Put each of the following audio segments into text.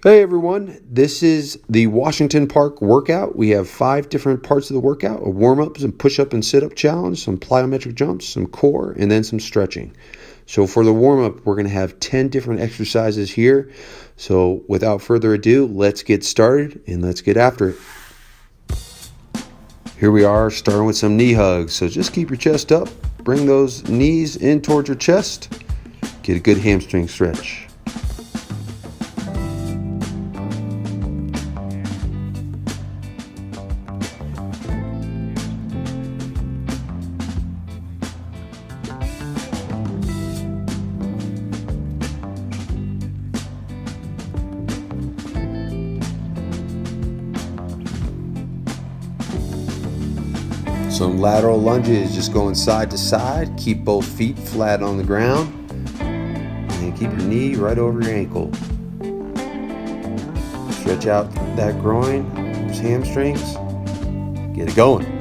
Hey everyone, this is the Washington Park workout. We have 5 different parts of the workout: a warm-up, some push-up and sit-up challenge, some plyometric jumps, some core, and then some stretching. So for the warm-up, we're going to have 10 different exercises here. So without further ado, let's get started and let's get after it. Here we are, starting with some knee hugs. So just keep your chest up, bring those knees in towards your chest, get a good hamstring stretch. Some lateral lunges, just going side to side. Keep both feet flat on the ground. And keep your knee right over your ankle. Stretch out that groin, those hamstrings. Get it going.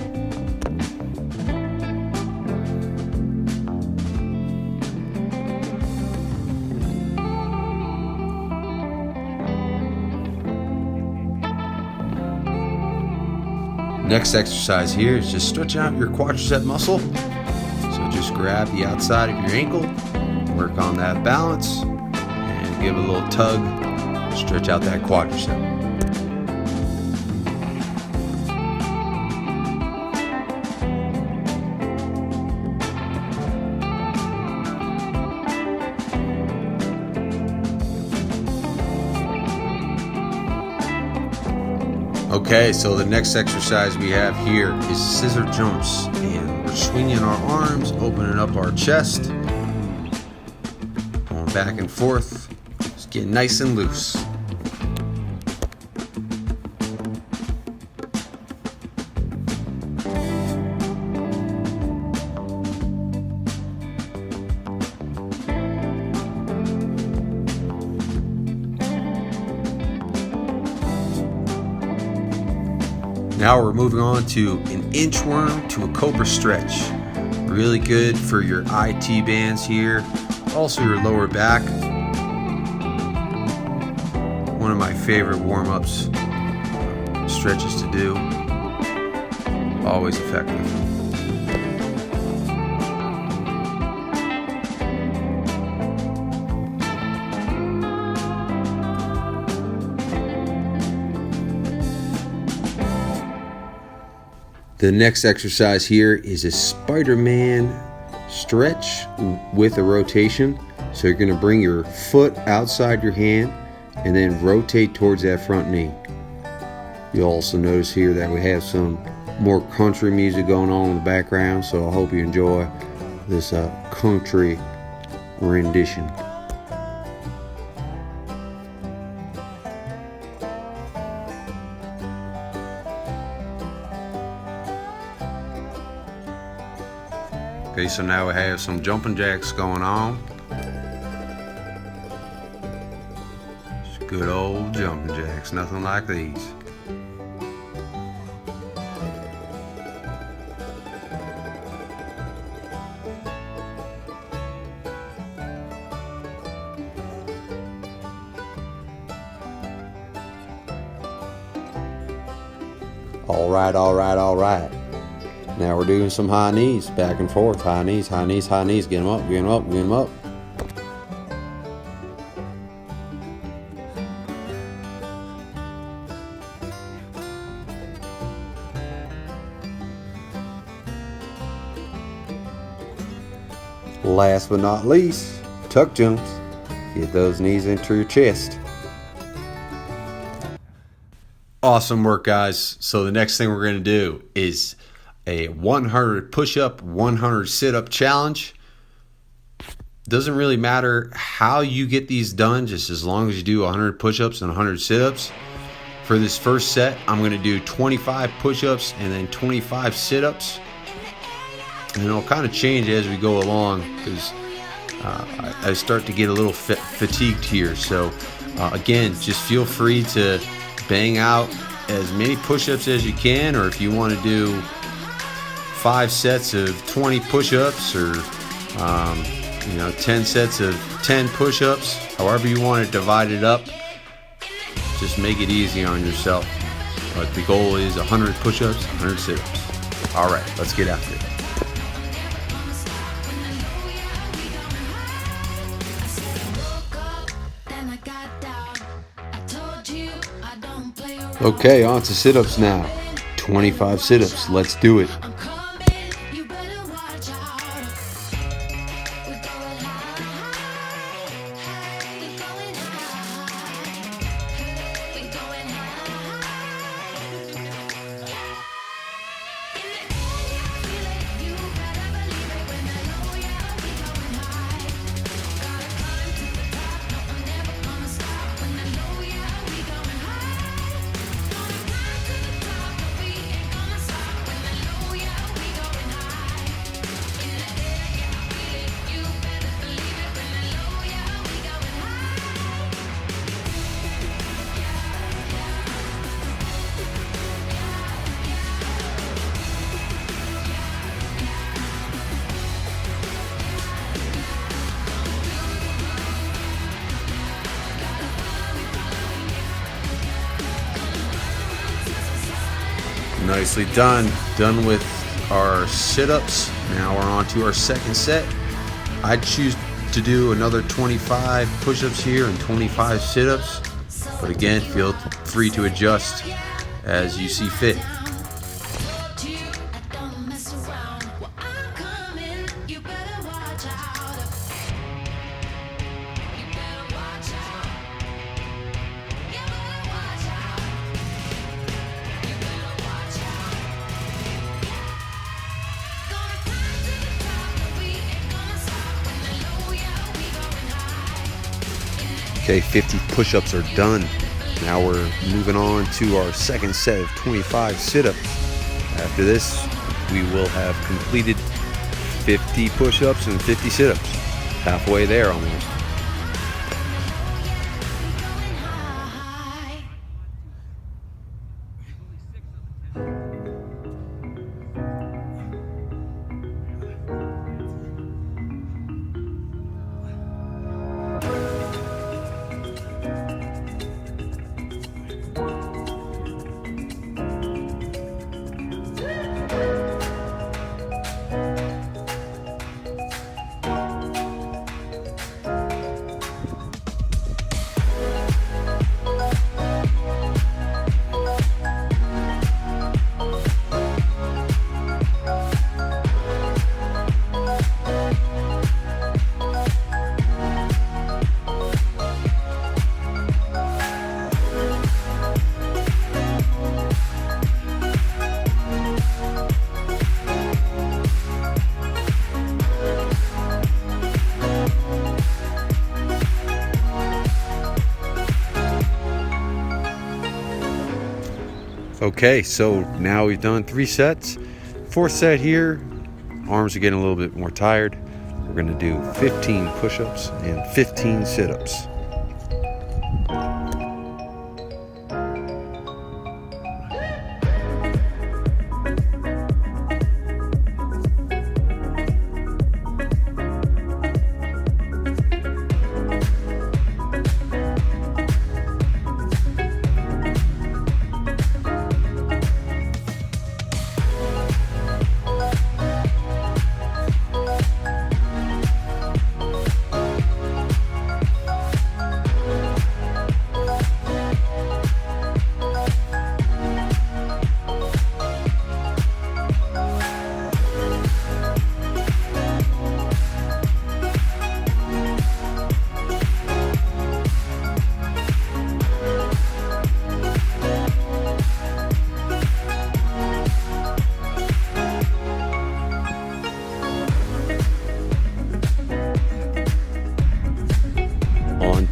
Next exercise here is just stretching out your quadricep muscle. So just grab the outside of your ankle, work on that balance, and give it a little tug. Stretch out that quadricep. Okay, so the next exercise we have here is scissor jumps, and we're swinging our arms, opening up our chest, going back and forth, just getting nice and loose. Now we're moving on to an inchworm to a cobra stretch. Really good for your IT bands here, also your lower back. One of my favorite warm-ups, stretches to do. Always effective. The next exercise here is a Spider-Man stretch with a rotation. So you're going to bring your foot outside your hand and then rotate towards that front knee. You'll also notice here that we have some more country music going on in the background, so I hope you enjoy this country rendition. Okay, so now we have some jumping jacks going on. Just good old jumping jacks, nothing like these. All right. Now we're doing some high knees, back and forth, high knees, get them up, get them up, get them up. Last but not least, tuck jumps. Get those knees into your chest. Awesome work, guys. So the next thing we're going to do is a 100 push-up, 100 sit-up challenge. Doesn't really matter how you get these done, just as long as you do 100 push-ups and 100 sit-ups. For this first set, I'm going to do 25 push-ups and then 25 sit-ups. And it'll kind of change as we go along because I start to get a little fatigued here. So again, just feel free to bang out as many push-ups as you can, or if you want to do 5 sets of 20 push-ups, or 10 sets of 10 push-ups, however you want to divide it up. Just make it easy on yourself. But the goal is 100 push-ups, 100 sit-ups. All right, let's get after it. Okay, on to sit-ups now. 25 sit-ups. Let's do it. Nicely done. Done with our sit-ups. Now we're on to our second set. I'd choose to do another 25 push-ups here and 25 sit-ups. But again, feel free to adjust as you see fit. Okay, 50 push-ups are done. Now we're moving on to our second set of 25 sit-ups. After this, we will have completed 50 push-ups and 50 sit-ups. Halfway there almost. Okay, so now we've done 3 sets. 4th set here, arms are getting a little bit more tired. We're going to do 15 push-ups and 15 sit-ups.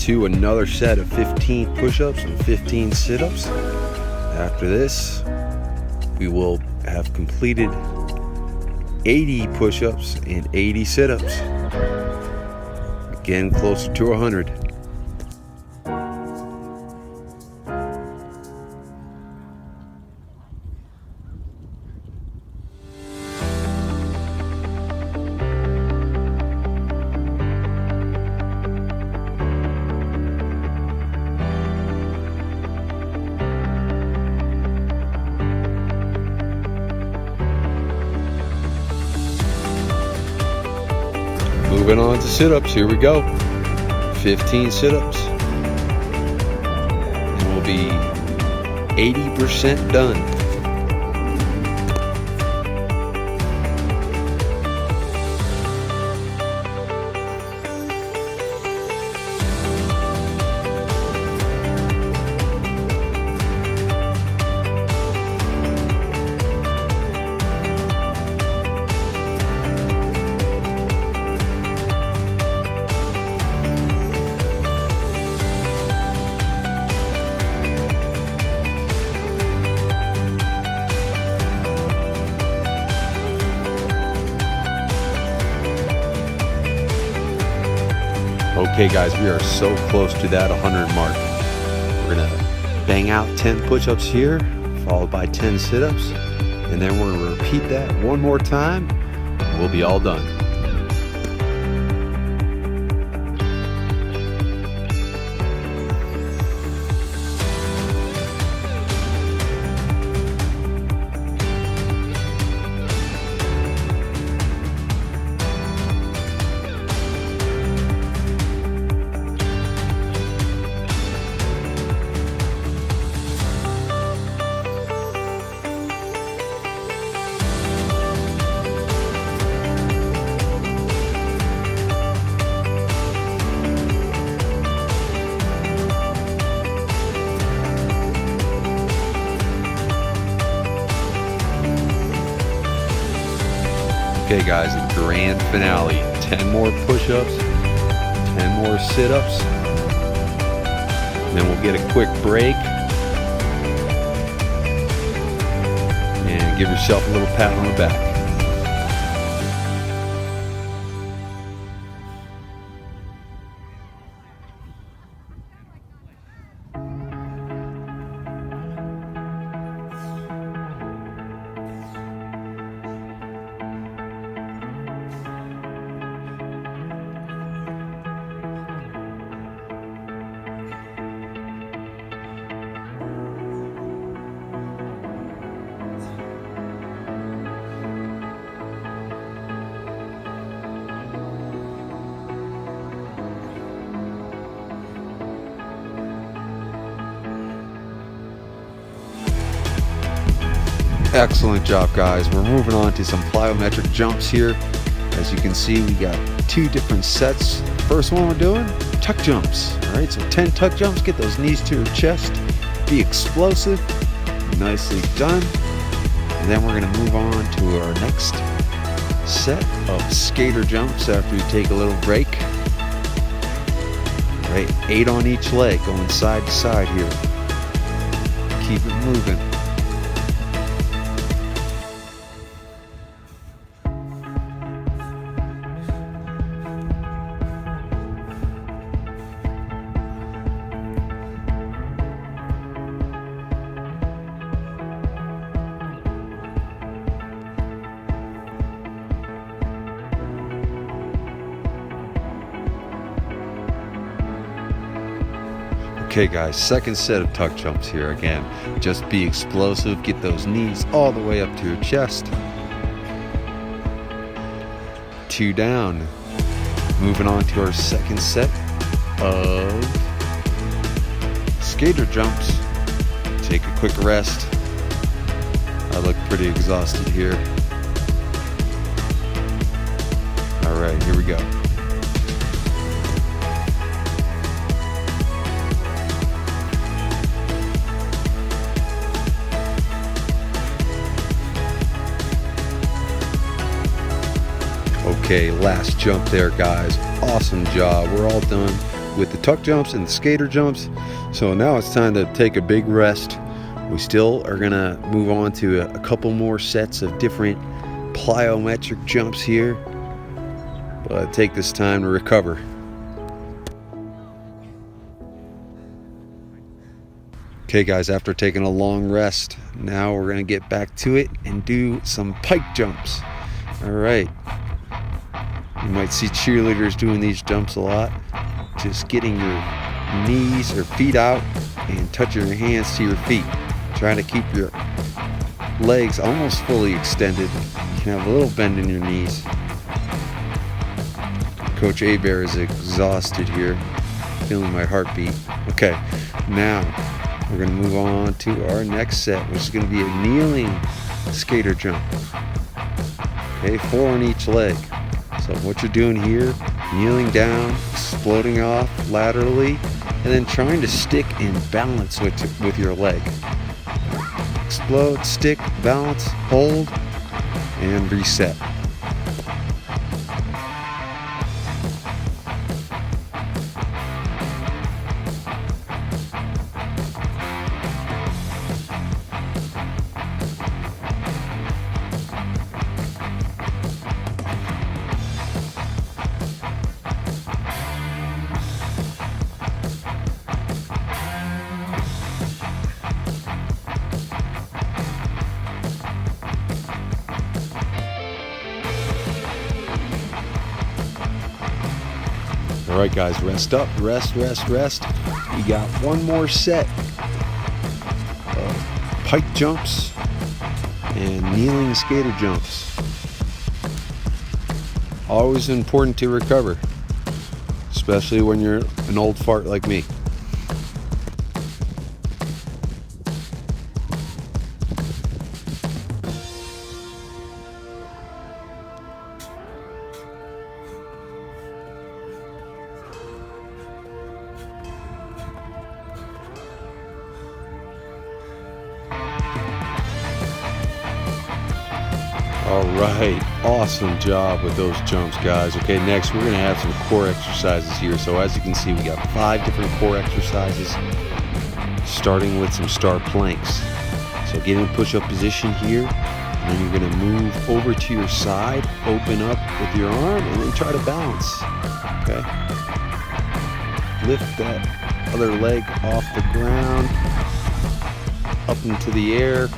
To another set of 15 push-ups and 15 sit-ups. After this, we will have completed 80 push-ups and 80 sit-ups. Again, closer to 100. moving on to sit-ups. Here we go. 15 sit-ups. And we'll be 80% done. Okay guys, we are so close to that 100 mark. We're gonna bang out 10 push-ups here, followed by 10 sit-ups, and then we're gonna repeat that one more time, and we'll be all done. Okay guys, the grand finale. 10 more push-ups, 10 more sit-ups, then we'll get a quick break and give yourself a little pat on the back. Excellent job guys. We're moving on to some plyometric jumps here. As you can see, we got 2 different sets. First one we're doing, tuck jumps. Alright, so 10 tuck jumps, get those knees to your chest, be explosive, nicely done. And then we're gonna move on to our next set of skater jumps after we take a little break. Alright, 8 on each leg, going side to side here. Keep it moving. Okay guys, second set of tuck jumps here again. Just be explosive, get those knees all the way up to your chest. 2 down. Moving on to our second set of skater jumps. Take a quick rest. I look pretty exhausted here. All right, here we go. Okay, last jump there guys. Awesome job. We're all done with the tuck jumps and the skater jumps. So now it's time to take a big rest. We still are gonna move on to a couple more sets of different plyometric jumps here. But take this time to recover. Okay guys, after taking a long rest, now we're gonna get back to it and do some pike jumps. All right. You might see cheerleaders doing these jumps a lot. Just getting your knees or feet out and touching your hands to your feet. Trying to keep your legs almost fully extended. You can have a little bend in your knees. Coach Abear is exhausted here, feeling my heartbeat. Okay, now we're going to move on to our next set, which is going to be a kneeling skater jump. Okay, 4 on each leg. So what you're doing here, kneeling down, exploding off laterally, and then trying to stick in balance with your leg. Explode, stick, balance, hold, and reset. All right, guys, rest up, rest. We got one more set of pike jumps and kneeling skater jumps. Always important to recover, especially when you're an old fart like me. All right, awesome job with those jumps, guys. Okay, next we're gonna have some core exercises here. So as you can see, we got 5 different core exercises, starting with some star planks. So get in push-up position here, and then you're gonna move over to your side, open up with your arm, and then try to balance, okay? Lift that other leg off the ground, up into the air,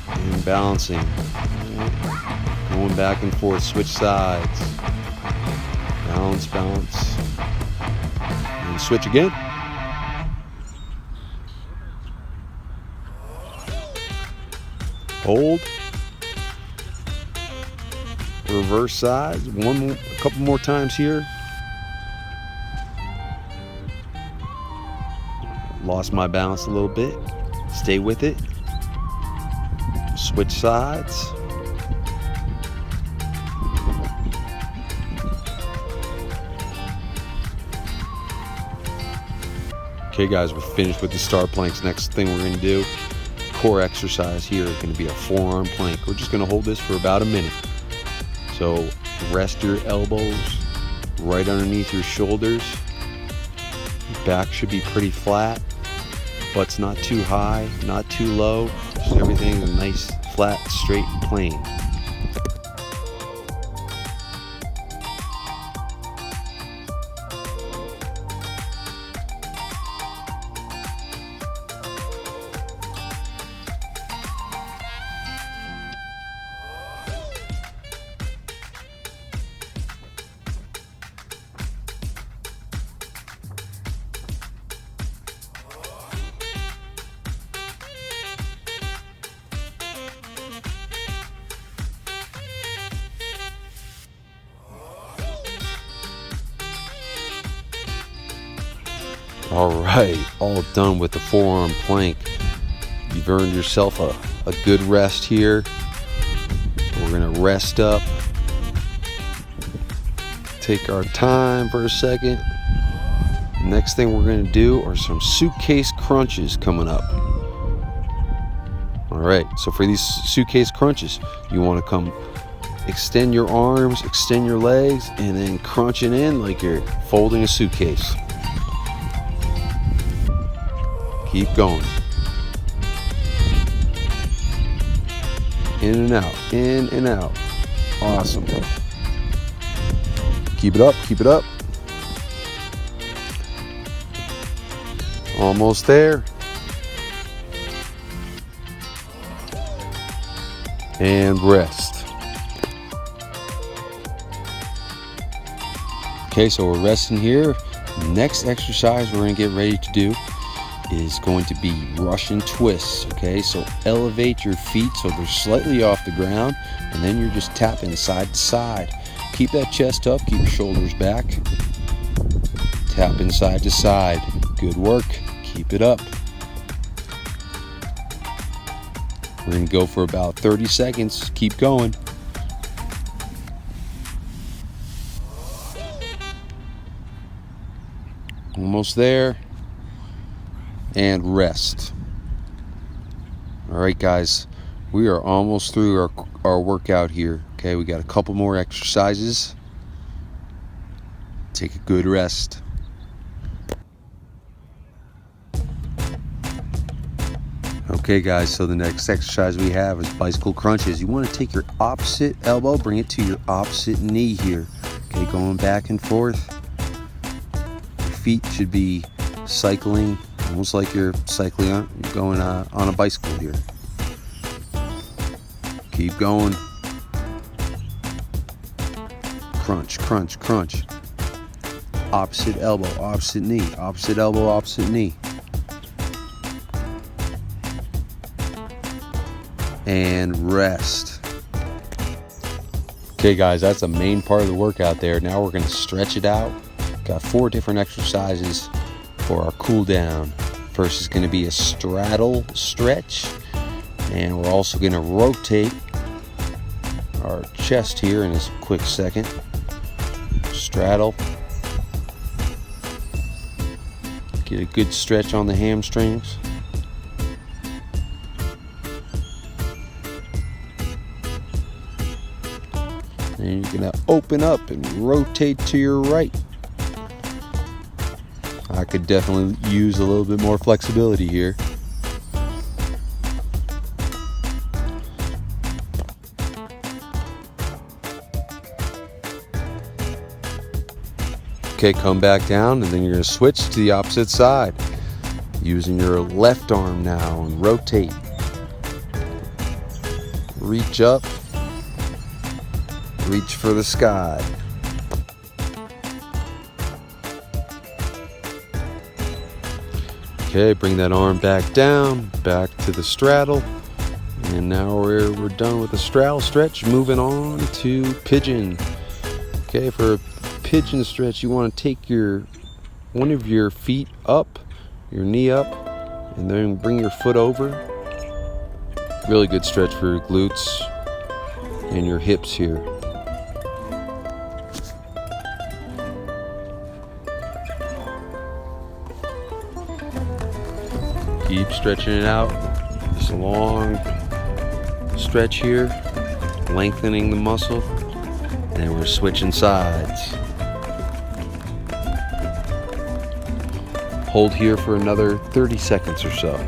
and balancing, going back and forth, switch sides, balance, and switch again. Hold, reverse sides, a couple more times here. Lost my balance a little bit, stay with it. Switch sides. Okay, guys, we're finished with the star planks. Next thing we're going to do, core exercise here, is going to be a forearm plank. We're just going to hold this for about a minute. So rest your elbows right underneath your shoulders. Back should be pretty flat. Butt's not too high, not too low. Just everything is nice, flat, straight, and plain. All right, all done with the forearm plank. You've earned yourself a good rest here. We're gonna rest up, take our time for a second. Next thing we're gonna do are some suitcase crunches coming up. All right, so for these suitcase crunches, you wanna come extend your arms, extend your legs, and then crunch it in like you're folding a suitcase. Keep going. In and out, in and out. Awesome. Keep it up, keep it up. Almost there. And rest. Okay, so we're resting here. Next exercise we're going to get ready to do is going to be Russian twists. Okay, so elevate your feet so they're slightly off the ground, and then you're just tapping side to side. keep that chest up, keep your shoulders back. Tapping side to side. Good work. Keep it up. We're going to go for about 30 seconds. Keep going. Almost there. And rest. All right, guys. We are almost through our workout here. Okay, we got a couple more exercises. Take a good rest. Okay, guys, so the next exercise we have is bicycle crunches. You want to take your opposite elbow, bring it to your opposite knee here. Okay, going back and forth. Your feet should be cycling, almost like you're cycling going on a bicycle here. Keep going. Crunch, crunch, crunch. Opposite elbow, opposite knee. Opposite elbow, opposite knee. And rest. Okay, guys, that's the main part of the workout there. Now we're going to stretch it out. Got 4 different exercises for our cool down. First is going to be a straddle stretch, and we're also going to rotate our chest here in a quick second. Straddle. Get a good stretch on the hamstrings. And you're going to open up and rotate to your right. I could definitely use a little bit more flexibility here. Okay, come back down, and then you're going to switch to the opposite side. Using your left arm now and rotate. Reach up. Reach for the sky. Okay, bring that arm back down, back to the straddle. And now we're done with the straddle stretch. Moving on to pigeon. Okay, for a pigeon stretch, you want to take one of your feet up, your knee up, and then bring your foot over. Really good stretch for your glutes and your hips here. Keep stretching it out. This long stretch here, lengthening the muscle. And we're switching sides. Hold here for another 30 seconds or so.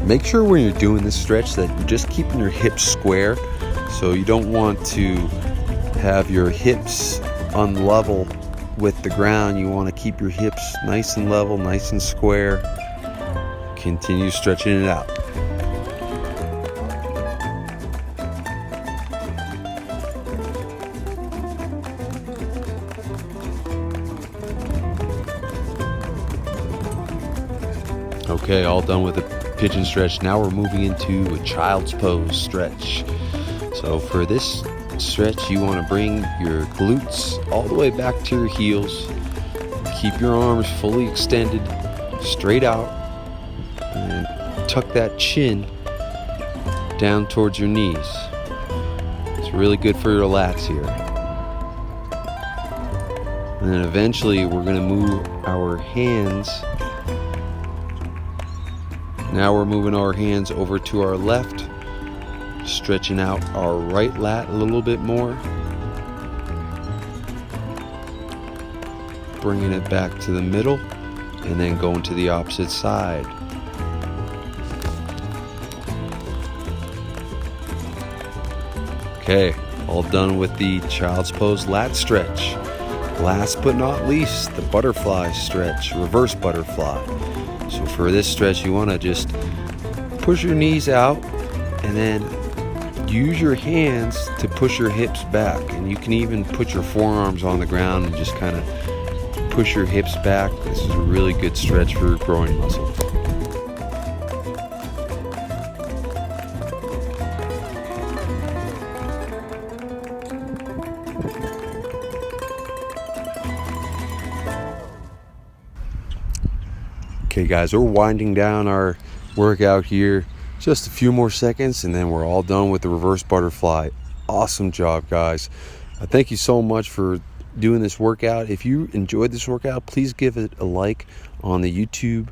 Make sure when you're doing this stretch that you're just keeping your hips square. So you don't want to have your hips unlevel with the ground. You want to keep your hips nice and level, nice and square. Continue stretching it out. Okay, all done with the pigeon stretch. Now we're moving into a child's pose stretch. So for this stretch, you want to bring your glutes all the way back to your heels. Keep your arms fully extended, straight out, and tuck that chin down towards your knees. It's really good for your lats here. And then eventually we're going to move our hands. Now we're moving our hands over to our left, stretching out our right lat a little bit more. Bringing it back to the middle, and then going to the opposite side. Okay, all done with the child's pose lat stretch. Last but not least, the butterfly stretch, reverse butterfly. So for this stretch, you want to just push your knees out and then use your hands to push your hips back. And you can even put your forearms on the ground and just kind of push your hips back. This is a really good stretch for your groin muscle. Okay guys, we're winding down our workout here. Just a few more seconds and then we're all done with the reverse butterfly. Awesome job, guys. Thank you so much for doing this workout. If you enjoyed this workout, please give it a like on the YouTube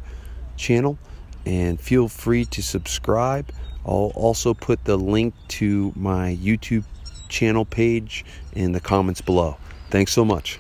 channel and feel free to subscribe. I'll also put the link to my YouTube channel page in the comments below. Thanks so much.